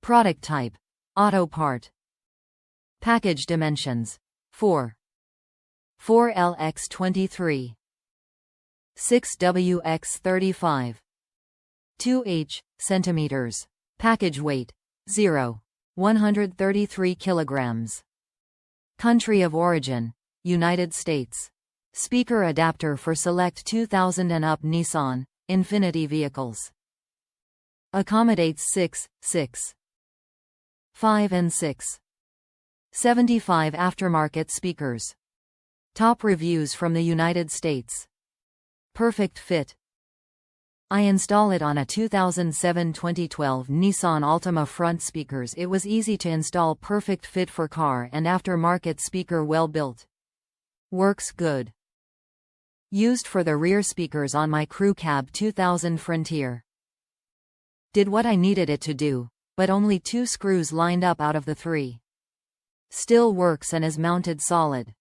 Product type: auto part. Package dimensions: 4x23, 6x35, 2h centimeters. Package weight: 133 kilograms. Country of origin: United States. Speaker adapter for select 2000 and up Nissan, Infiniti Vehicles. Accommodates 6, 6, 5 and 6. 75 aftermarket speakers. Top reviews from the United States. Perfect fit. I install it on a 2007-2012 Nissan Altima front speakers. It was easy to install, perfect fit for car and aftermarket speaker, well built. Works good. Used for the rear speakers on my crew cab 2000 Frontier. Did what I needed it to do, but only 2 screws lined up out of the 3. Still works and is mounted solid.